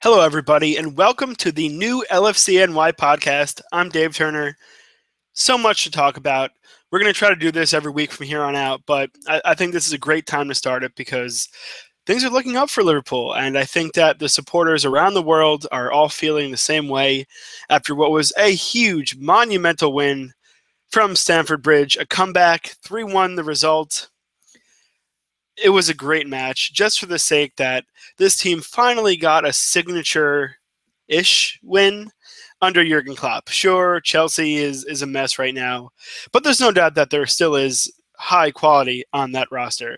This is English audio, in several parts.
Hello, everybody, and welcome to the new lfcny podcast. I'm Dave Turner. So much to talk about. We're going to try to do this every week from here on out, but I think this is a great time to start it because things are looking up for Liverpool, and I think that the supporters around the world are all feeling the same way after what was a huge, monumental win from Stamford Bridge, a comeback, 3-1 the result. It was a great match just for the sake that this team finally got a signature-ish win under Jurgen Klopp. Sure, Chelsea is a mess right now, but there's no doubt that there still is high quality on that roster,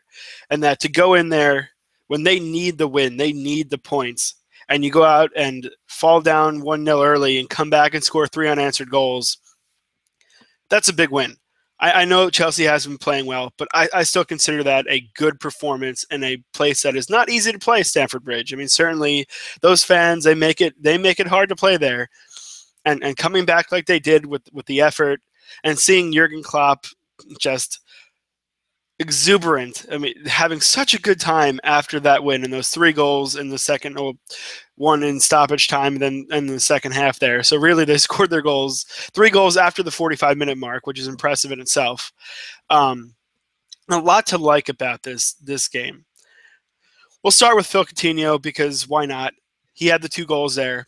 and that to go in there when they need the win, they need the points, and you go out and fall down 1-0 early and come back and score 3 unanswered goals, that's a big win. I know Chelsea has been playing well, but I still consider that a good performance in a place that is not easy to play, Stamford Bridge. I mean, certainly those fans, they make it hard to play there. And coming back like they did with the effort and seeing Jurgen Klopp just exuberant. I mean, having such a good time after that win and those 3 goals in the second, one in stoppage time, and then in the second half there. So really, they scored their goals, 3 goals after the 45-minute mark, which is impressive in itself. A lot to like about this game. We'll start with Phil Coutinho because why not? He had the 2 goals there.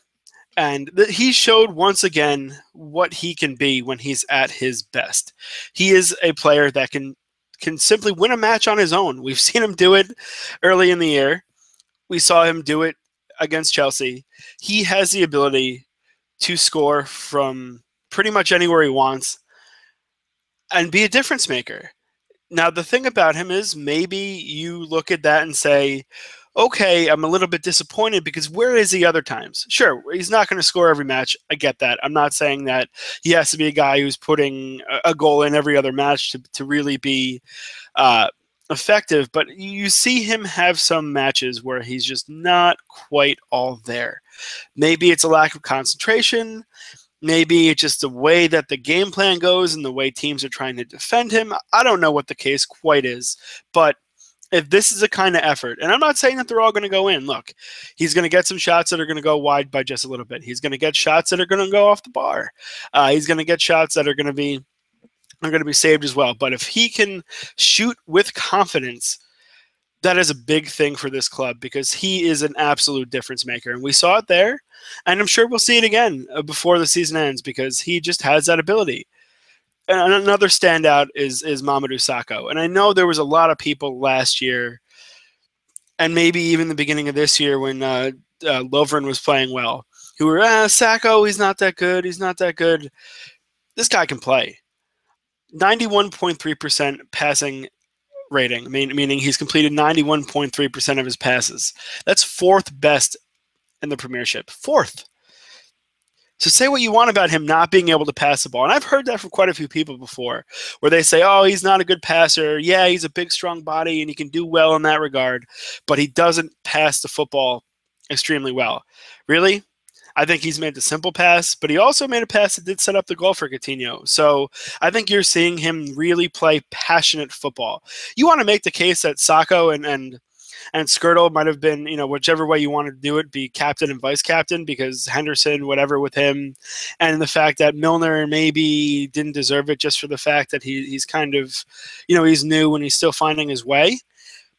And he showed once again what he can be when he's at his best. He is a player that can simply win a match on his own. We've seen him do it early in the year. We saw him do it against Chelsea. He has the ability to score from pretty much anywhere he wants and be a difference maker. Now, the thing about him is maybe you look at that and say, okay, I'm a little bit disappointed because where is he other times? Sure, he's not going to score every match. I get that. I'm not saying that he has to be a guy who's putting a goal in every other match to really be effective, but you see him have some matches where he's just not quite all there. Maybe it's a lack of concentration. Maybe it's just the way that the game plan goes and the way teams are trying to defend him. I don't know what the case quite is, but if this is a kind of effort, and I'm not saying that they're all going to go in. Look, he's going to get some shots that are going to go wide by just a little bit. He's going to get shots that are going to go off the bar. He's going to get shots that are going to be saved as well. But if he can shoot with confidence, that is a big thing for this club because he is an absolute difference maker. And we saw it there, and I'm sure we'll see it again before the season ends because he just has that ability. And another standout is Mamadou Sakho. And I know there was a lot of people last year and maybe even the beginning of this year when Lovren was playing well who were, Sakho, he's not that good. He's not that good. This guy can play. 91.3% passing rating, meaning he's completed 91.3% of his passes. That's 4th best in the Premiership. 4th. So say what you want about him not being able to pass the ball. And I've heard that from quite a few people before, where they say, oh, he's not a good passer. Yeah, he's a big, strong body, and he can do well in that regard, but he doesn't pass the football extremely well. Really? I think he's made the simple pass, but he also made a pass that did set up the goal for Coutinho. So I think you're seeing him really play passionate football. You want to make the case that Sakho and Skirtle might have been, whichever way you wanted to do it, be captain and vice captain because Henderson, whatever with him, and the fact that Milner maybe didn't deserve it just for the fact that he's kind of, he's new and he's still finding his way.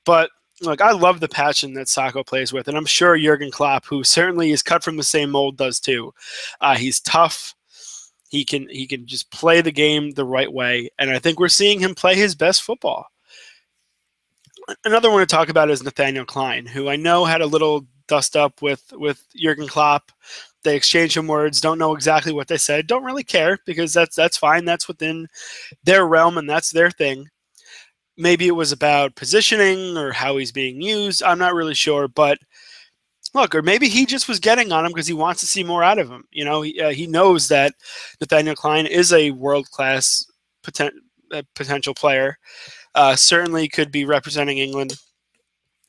But look, I love the passion that Sakho plays with, and I'm sure Jurgen Klopp, who certainly is cut from the same mold, does too. He's tough. He can just play the game the right way, and I think we're seeing him play his best football. Another one to talk about is Nathaniel Klein, who I know had a little dust up with Jurgen Klopp. They exchanged some words, don't know exactly what they said, don't really care because that's fine. That's within their realm and that's their thing. Maybe it was about positioning or how he's being used. I'm not really sure, but look, or maybe he just was getting on him because he wants to see more out of him. He knows that Nathaniel Klein is a world-class potential player. Certainly could be representing England,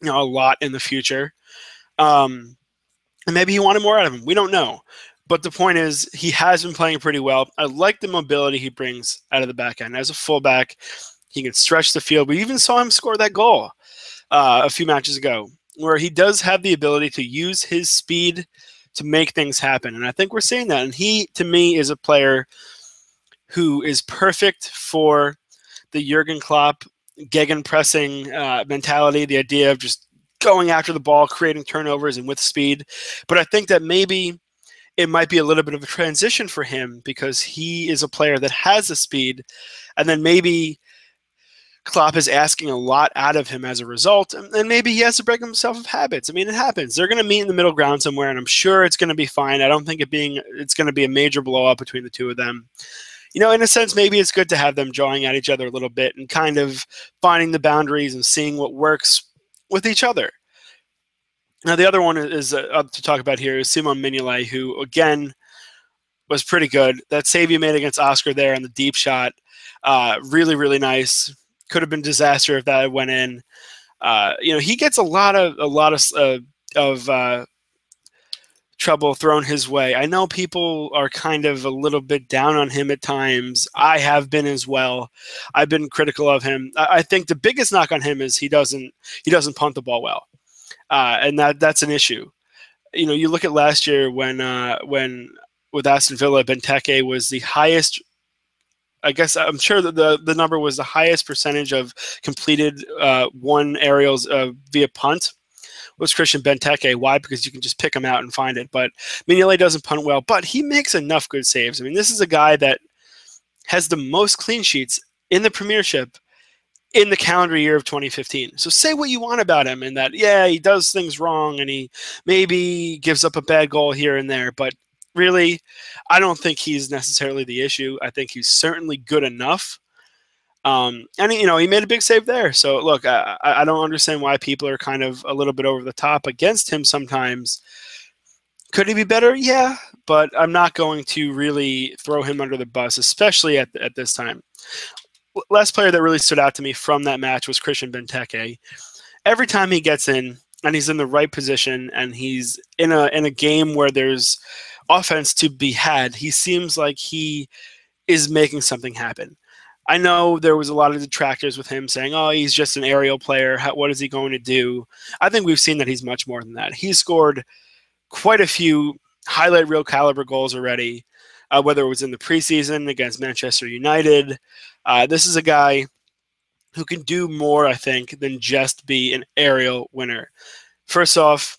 a lot in the future. And maybe he wanted more out of him. We don't know. But the point is, he has been playing pretty well. I like the mobility he brings out of the back end. As a fullback, he can stretch the field. We even saw him score that goal a few matches ago. where he does have the ability to use his speed to make things happen. And I think we're seeing that. And he, to me, is a player who is perfect for the Jurgen Klopp gegenpressing mentality, the idea of just going after the ball, creating turnovers, and with speed. But I think that maybe it might be a little bit of a transition for him because he is a player that has the speed, and then maybe Klopp is asking a lot out of him as a result, and maybe he has to break himself of habits. I mean, it happens. They're going to meet in the middle ground somewhere, and I'm sure it's going to be fine. I don't think it's going to be a major blow up between the two of them. You know, in a sense, maybe it's good to have them jawing at each other a little bit and kind of finding the boundaries and seeing what works with each other. Now, the other one is up to talk about here is Simon Mignolet, who, again, was pretty good. That save he made against Oscar there on the deep shot, really, really nice. Could have been disaster if that went in. You know, he gets a lot of trouble thrown his way. I know people are kind of a little bit down on him at times. I have been as well. I've been critical of him. I think the biggest knock on him is he doesn't punt the ball well, and that's an issue. You know, you look at last year when with Aston Villa, Benteke was the highest. I guess I'm sure that the number was the highest percentage of completed one aerials via punt was Christian Benteke. Why? Because you can just pick him out and find it. But Mignolet doesn't punt well, but he makes enough good saves. I mean, this is a guy that has the most clean sheets in the Premiership in the calendar year of 2015. So say what you want about him in that, yeah, he does things wrong and he maybe gives up a bad goal here and there, but really, I don't think he's necessarily the issue. I think he's certainly good enough. And, you know, he made a big save there. So, look, I don't understand why people are kind of a little bit over the top against him sometimes. Could he be better? Yeah, but I'm not going to really throw him under the bus, especially at this time. Last player that really stood out to me from that match was Christian Benteke. Every time he gets in and he's in the right position and he's in a game where there's offense to be had, he seems like he is making something happen. I know there was a lot of detractors with him saying, oh, he's just an aerial player. What is he going to do? I think we've seen that he's much more than that. He's scored quite a few highlight reel caliber goals already, whether it was in the preseason against Manchester United. This is a guy who can do more, I think, than just be an aerial winner. First off,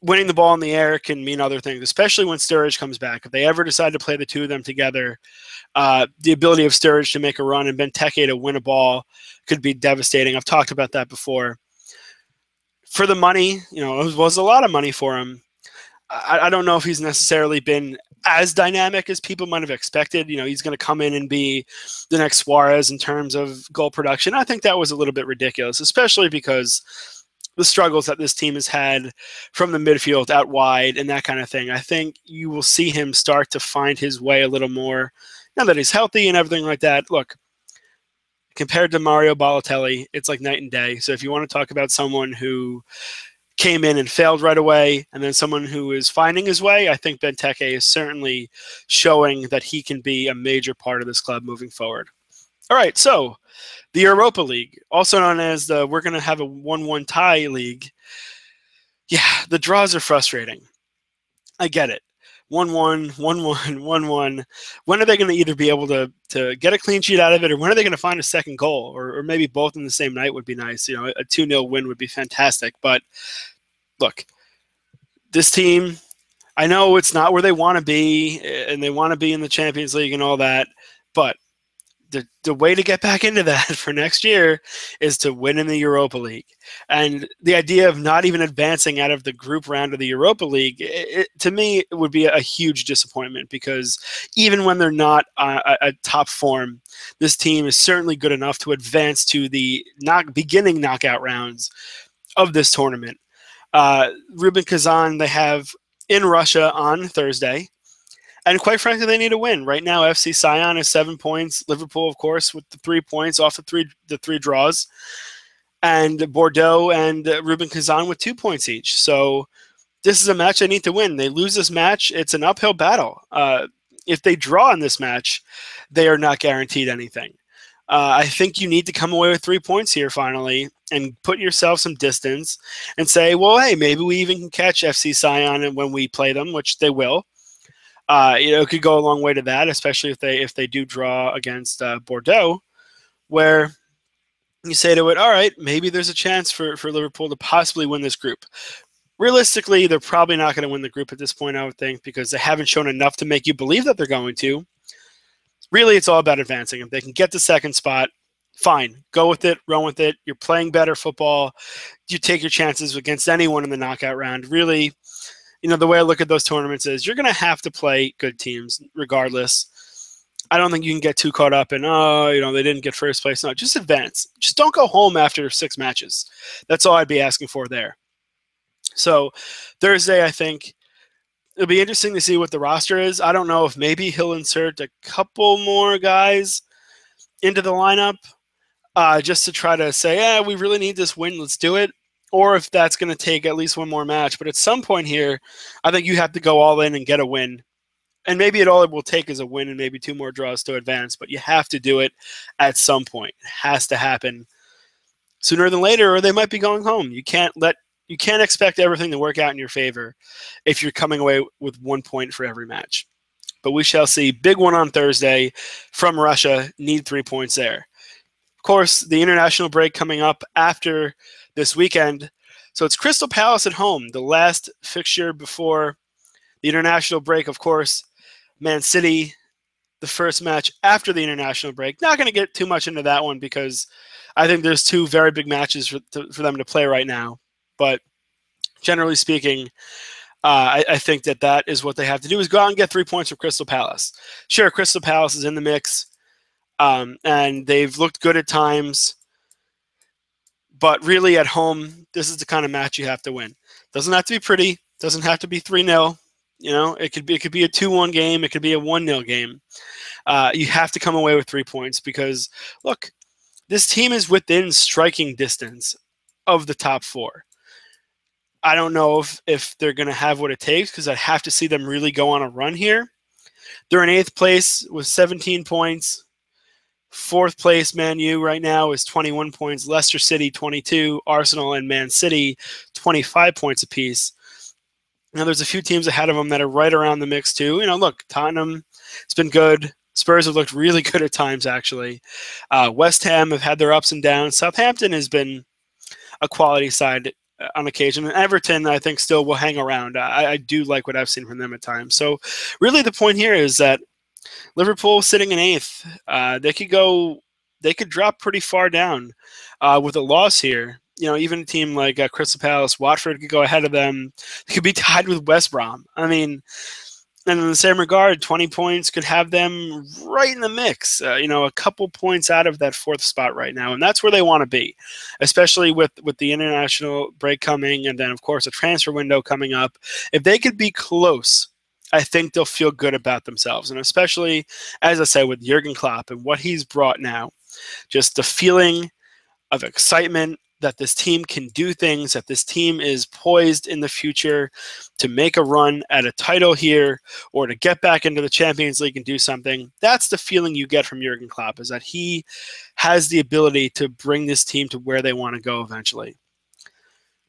winning the ball in the air can mean other things, especially when Sturridge comes back. If they ever decide to play the two of them together, the ability of Sturridge to make a run and Benteke to win a ball could be devastating. I've talked about that before. For the money, you know, it was a lot of money for him. I don't know if he's necessarily been as dynamic as people might have expected. You know, he's going to come in and be the next Suarez in terms of goal production. I think that was a little bit ridiculous, especially because the struggles that this team has had from the midfield out wide and that kind of thing. I think you will see him start to find his way a little more now that he's healthy and everything like that. Look, compared to Mario Balotelli, it's like night and day. So if you want to talk about someone who came in and failed right away and then someone who is finding his way, I think Benteke is certainly showing that he can be a major part of this club moving forward. All right, so the Europa League, also known as we're going to have a 1-1 tie league. Yeah, the draws are frustrating. I get it. 1-1, 1-1, 1-1. When are they going to either be able to get a clean sheet out of it, or when are they going to find a second goal? Or maybe both in the same night would be nice. You know, a 2-0 win would be fantastic. But look, this team, I know it's not where they want to be, and they want to be in the Champions League and all that, but the way to get back into that for next year is to win in the Europa League. And the idea of not even advancing out of the group round of the Europa League, to me, it would be a huge disappointment, because even when they're not at top form, this team is certainly good enough to advance to the beginning knockout rounds of this tournament. Rubin Kazan, they have in Russia on Thursday. And quite frankly, they need a win. Right now, FC Sion is 7 points. Liverpool, of course, with the 3 points off the three draws. And Bordeaux and Rubin Kazan with 2 points each. So this is a match they need to win. They lose this match, it's an uphill battle. If they draw in this match, they are not guaranteed anything. I think you need to come away with 3 points here finally and put yourself some distance and say, well, hey, maybe we even can catch FC Sion when we play them, which they will. It could go a long way to that, especially if they do draw against Bordeaux, where you say to it, all right, maybe there's a chance for Liverpool to possibly win this group. Realistically, they're probably not going to win the group at this point, I would think, because they haven't shown enough to make you believe that they're going to. Really, it's all about advancing. If they can get the second spot, fine. Go with it, run with it. You're playing better football. You take your chances against anyone in the knockout round. Really, the way I look at those tournaments is you're going to have to play good teams regardless. I don't think you can get too caught up in, they didn't get first place. No, just advance. Just don't go home after 6 matches. That's all I'd be asking for there. So Thursday, I think it'll be interesting to see what the roster is. I don't know if maybe he'll insert a couple more guys into the lineup just to try to say, yeah, we really need this win. Let's do it. Or if that's going to take at least one more match. But at some point here, I think you have to go all in and get a win. And maybe all it will take is a win and maybe 2 more draws to advance. But you have to do it at some point. It has to happen sooner than later, or they might be going home. You can't expect everything to work out in your favor if you're coming away with 1 point for every match. But we shall see. Big one on Thursday from Russia. Need 3 points there. Of course, the international break coming up after this weekend. So it's Crystal Palace at home, the last fixture before the international break. Of course, Man City, the first match after the international break. Not going to get too much into that one because I think there's 2 very big matches for them to play right now. But generally speaking, I think that is what they have to do, is go out and get 3 points from Crystal Palace. Sure, Crystal Palace is in the mix, and they've looked good at times. But really, at home, this is the kind of match you have to win. Doesn't have to be pretty. Doesn't have to be 3-0. It could be a 2-1 game. It could be a 1-0 game. You have to come away with 3 points because, look, this team is within striking distance of the top 4. I don't know if they're going to have what it takes because I'd have to see them really go on a run here. They're in 8th place with 17 points. 4th place, Man U right now is 21 points. Leicester City, 22. Arsenal and Man City, 25 points apiece. Now, there's a few teams ahead of them that are right around the mix, too. Look, Tottenham, it's been good. Spurs have looked really good at times, actually. West Ham have had their ups and downs. Southampton has been a quality side on occasion. And Everton, I think, still will hang around. I do like what I've seen from them at times. So, really, the point here is that Liverpool sitting in 8th. They could drop pretty far down with a loss here. Even a team like Crystal Palace, Watford could go ahead of them. They could be tied with West Brom. I mean, and in the same regard, 20 points could have them right in the mix, a couple points out of that 4th spot right now. And that's where they want to be, especially with the international break coming and then, of course, a transfer window coming up. If they could be close, I think they'll feel good about themselves. And especially, as I said, with Jurgen Klopp and what he's brought now, just the feeling of excitement that this team can do things, that this team is poised in the future to make a run at a title here or to get back into the Champions League and do something. That's the feeling you get from Jurgen Klopp, is that he has the ability to bring this team to where they want to go eventually.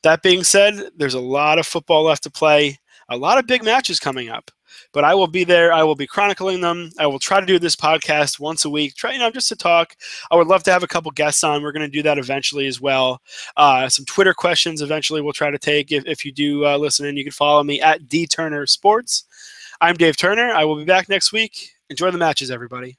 That being said, there's a lot of football left to play, a lot of big matches coming up. But I will be there. I will be chronicling them. I will try to do this podcast once a week, just to talk. I would love to have a couple guests on. We're going to do that eventually as well. Some Twitter questions eventually we'll try to take. If you do listen in, you can follow me at DTurnerSports. I'm Dave Turner. I will be back next week. Enjoy the matches, everybody.